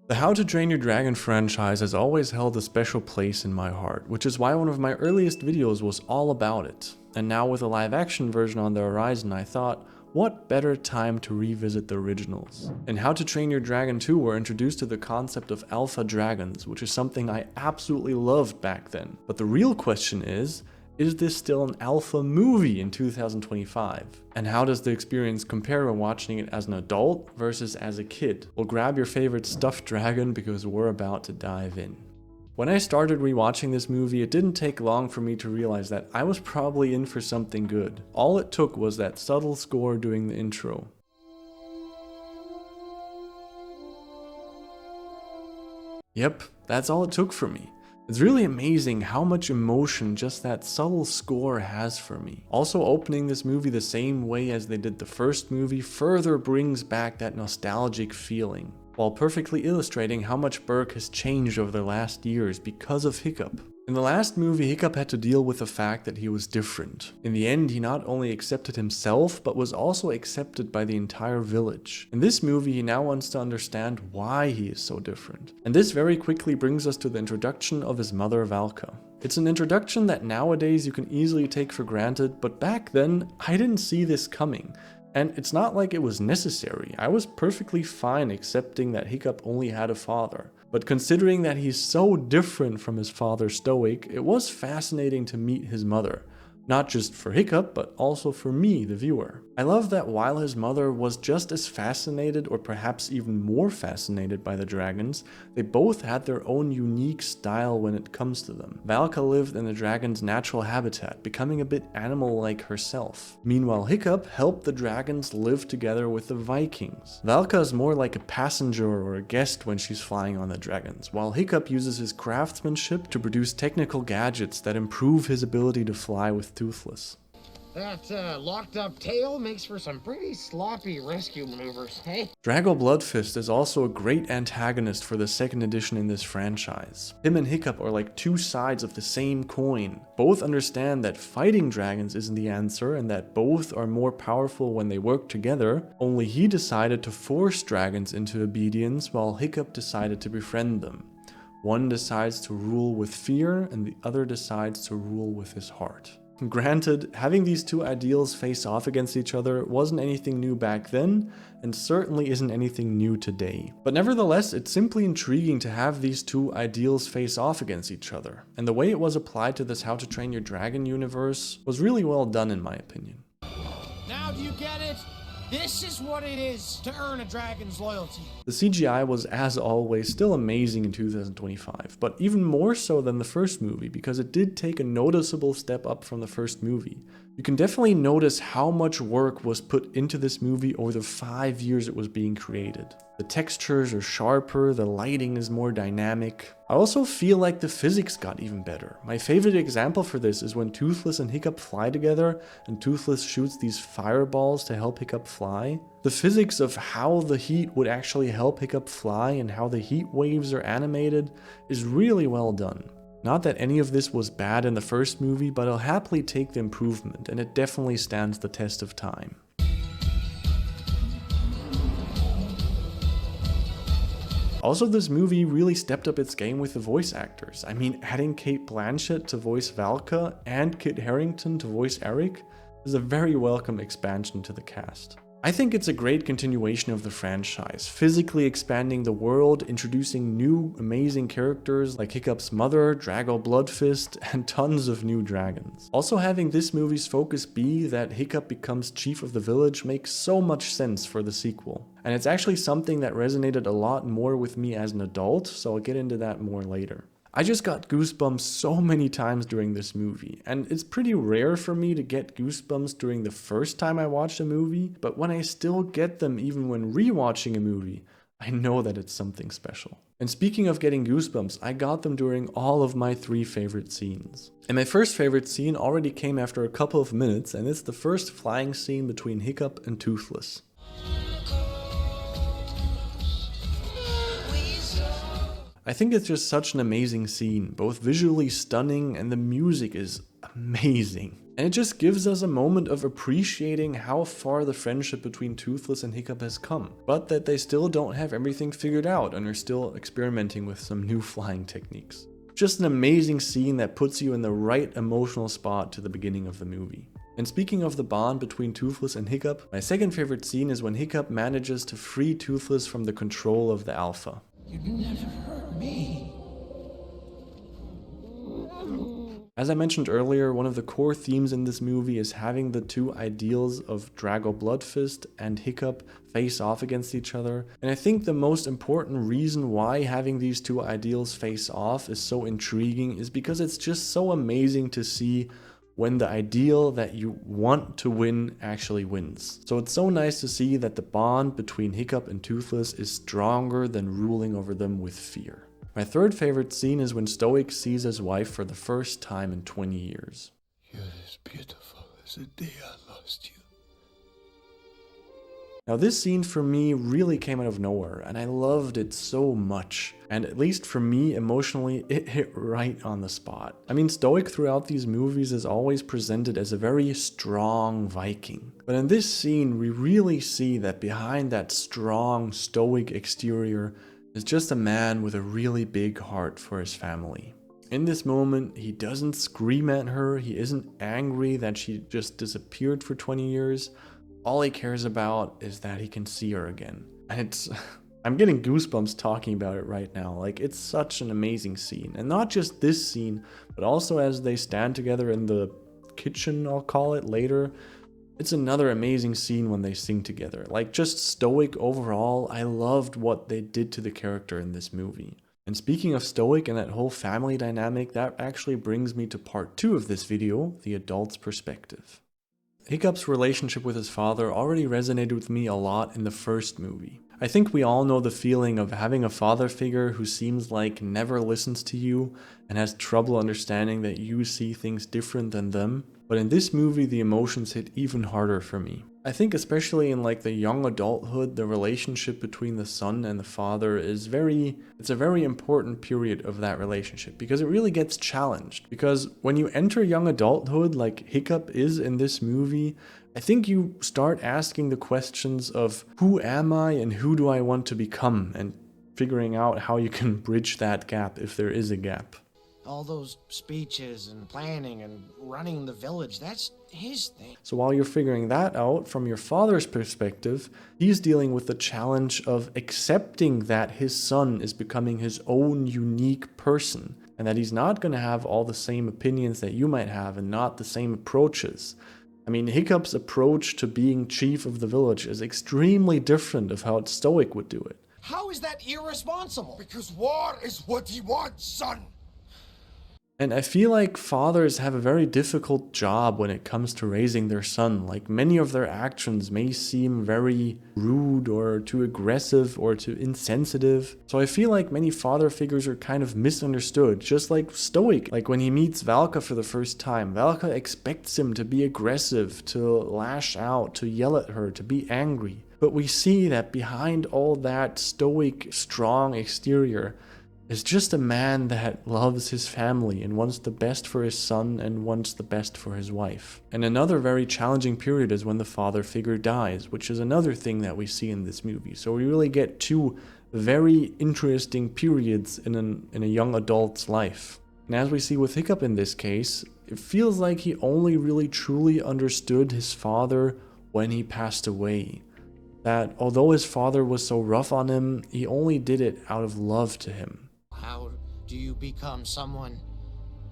The How to Train Your Dragon franchise has always held a special place in my heart, which is why one of my earliest videos was all about it. And now with a live action version on the horizon, I thought, what better time to revisit the originals? In How to Train Your Dragon 2, we're introduced to the concept of alpha dragons, which is something I absolutely loved back then. But the real question is this still an alpha movie in 2025? And how does the experience compare when watching it as an adult versus as a kid? Well, grab your favorite stuffed dragon because we're about to dive in. When I started rewatching this movie, it didn't take long for me to realize that I was probably in for something good. All it took was that subtle score doing the intro. Yep, that's all it took for me. It's really amazing how much emotion just that subtle score has for me. Also, opening this movie the same way as they did the first movie further brings back that nostalgic feeling, while perfectly illustrating how much Berg has changed over the last years because of Hiccup. In the last movie, Hiccup had to deal with the fact that he was different. In the end, he not only accepted himself, but was also accepted by the entire village. In this movie, he now wants to understand why he is so different. And this very quickly brings us to the introduction of his mother, Valka. It's an introduction that nowadays you can easily take for granted, but back then, I didn't see this coming. And it's not like it was necessary. I was perfectly fine accepting that Hiccup only had a father. But considering that he's so different from his father Stoic, it was fascinating to meet his mother. Not just for Hiccup, but also for me, the viewer. I love that while his mother was just as fascinated, or perhaps even more fascinated by the dragons, they both had their own unique style when it comes to them. Valka lived in the dragon's natural habitat, becoming a bit animal-like herself. Meanwhile, Hiccup helped the dragons live together with the Vikings. Valka is more like a passenger or a guest when she's flying on the dragons, while Hiccup uses his craftsmanship to produce technical gadgets that improve his ability to fly with Toothless. That locked up tail makes for some pretty sloppy rescue maneuvers, hey? Drago Bloodfist is also a great antagonist for the second edition in this franchise. Him and Hiccup are like two sides of the same coin. Both understand that fighting dragons isn't the answer and that both are more powerful when they work together, only he decided to force dragons into obedience while Hiccup decided to befriend them. One decides to rule with fear and the other decides to rule with his heart. Granted, having these two ideals face off against each other wasn't anything new back then, and certainly isn't anything new today. But nevertheless, it's simply intriguing to have these two ideals face off against each other, and the way it was applied to this How to Train Your Dragon universe was really well done in my opinion. Now do you get it? This is what it is to earn a dragon's loyalty. The CGI was, as always, still amazing in 2025, but even more so than the first movie because it did take a noticeable step up from the first movie. You can definitely notice how much work was put into this movie over the 5 years it was being created. The textures are sharper, the lighting is more dynamic. I also feel like the physics got even better. My favorite example for this is when Toothless and Hiccup fly together and Toothless shoots these fireballs to help Hiccup fly. The physics of how the heat would actually help Hiccup fly and how the heat waves are animated is really well done. Not that any of this was bad in the first movie, but I'll happily take the improvement, and it definitely stands the test of time. Also, this movie really stepped up its game with the voice actors. I mean, adding Cate Blanchett to voice Valka and Kit Harington to voice Eric is a very welcome expansion to the cast. I think it's a great continuation of the franchise, physically expanding the world, introducing new amazing characters like Hiccup's mother, Drago Bloodfist, and tons of new dragons. Also, having this movie's focus be that Hiccup becomes chief of the village makes so much sense for the sequel. And it's actually something that resonated a lot more with me as an adult, so I'll get into that more later. I just got goosebumps so many times during this movie, and it's pretty rare for me to get goosebumps during the first time I watch a movie, but when I still get them even when rewatching a movie, I know that it's something special. And speaking of getting goosebumps, I got them during all of my 3 favorite scenes. And my first favorite scene already came after a couple of minutes, and it's the first flying scene between Hiccup and Toothless. I think it's just such an amazing scene, both visually stunning and the music is amazing. And it just gives us a moment of appreciating how far the friendship between Toothless and Hiccup has come, but that they still don't have everything figured out and are still experimenting with some new flying techniques. Just an amazing scene that puts you in the right emotional spot to the beginning of the movie. And speaking of the bond between Toothless and Hiccup, my second favorite scene is when Hiccup manages to free Toothless from the control of the Alpha. You'd never hurt me. As I mentioned earlier, one of the core themes in this movie is having the two ideals of Drago Bloodfist and Hiccup face off against each other. And I think the most important reason why having these two ideals face off is so intriguing is because it's just so amazing to see when the ideal that you want to win actually wins. So it's so nice to see that the bond between Hiccup and Toothless is stronger than ruling over them with fear. My third favorite scene is when Stoic sees his wife for the first time in 20 years. You're as beautiful as the day I lost you. Now this scene for me really came out of nowhere, and I loved it so much. And at least for me, emotionally, it hit right on the spot. I mean, Stoic throughout these movies is always presented as a very strong Viking. But in this scene, we really see that behind that strong, stoic exterior is just a man with a really big heart for his family. In this moment, he doesn't scream at her, he isn't angry that she just disappeared for 20 years. All he cares about is that he can see her again. And I'm getting goosebumps talking about it right now. Like, it's such an amazing scene. And not just this scene, but also as they stand together in the kitchen, I'll call it, later. It's another amazing scene when they sing together. Like, just Stoic overall, I loved what they did to the character in this movie. And speaking of Stoic and that whole family dynamic, that actually brings me to part 2 of this video, the adult's perspective. Hiccup's relationship with his father already resonated with me a lot in the first movie. I think we all know the feeling of having a father figure who seems like never listens to you and has trouble understanding that you see things different than them. But in this movie, the emotions hit even harder for me. I think especially in like the young adulthood, the relationship between the son and the father is it's a very important period of that relationship because it really gets challenged. Because when you enter young adulthood, like Hiccup is in this movie, I think you start asking the questions of who am I and who do I want to become, and figuring out how you can bridge that gap if there is a gap. All those speeches and planning and running the village, that's his thing. So while you're figuring that out from your father's perspective, he's dealing with the challenge of accepting that his son is becoming his own unique person and that he's not going to have all the same opinions that you might have and not the same approaches. I mean, Hiccup's approach to being chief of the village is extremely different of how Stoic would do it. How is that irresponsible? Because war is what he wants, son. And I feel like fathers have a very difficult job when it comes to raising their son. Like, many of their actions may seem very rude or too aggressive or too insensitive. So I feel like many father figures are kind of misunderstood, just like Stoic. Like when he meets Valka for the first time, Valka expects him to be aggressive, to lash out, to yell at her, to be angry. But we see that behind all that stoic, strong exterior is just a man that loves his family and wants the best for his son and wants the best for his wife. And another very challenging period is when the father figure dies, which is another thing that we see in this movie. So we really get two very interesting periods in a young adult's life. And as we see with Hiccup in this case, it feels like he only really truly understood his father when he passed away. That although his father was so rough on him, he only did it out of love to him. How do you become someone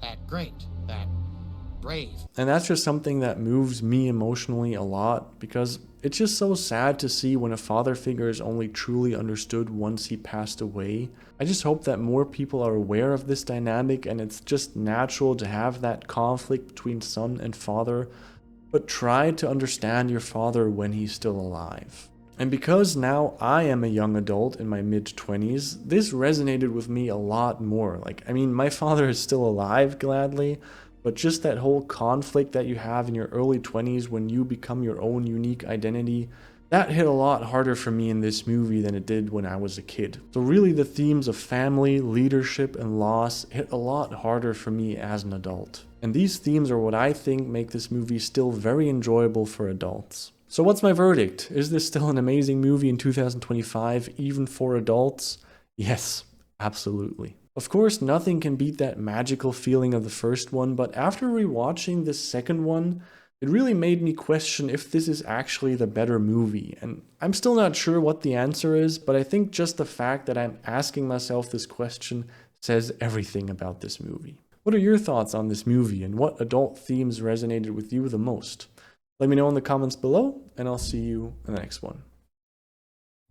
that great, that brave? And that's just something that moves me emotionally a lot, because it's just so sad to see when a father figure is only truly understood once he passed away. I just hope that more people are aware of this dynamic, and it's just natural to have that conflict between son and father, but try to understand your father when he's still alive. And because now I am a young adult in my mid-20s, this resonated with me a lot more. Like, I mean, my father is still alive, gladly, but just that whole conflict that you have in your early 20s when you become your own unique identity, that hit a lot harder for me in this movie than it did when I was a kid. So really the themes of family, leadership, and loss hit a lot harder for me as an adult. And these themes are what I think make this movie still very enjoyable for adults. So what's my verdict? Is this still an amazing movie in 2025, even for adults? Yes, absolutely. Of course, nothing can beat that magical feeling of the first one, but after rewatching this second one, it really made me question if this is actually the better movie. And I'm still not sure what the answer is, but I think just the fact that I'm asking myself this question says everything about this movie. What are your thoughts on this movie, and what adult themes resonated with you the most? Let me know in the comments below, and I'll see you in the next one.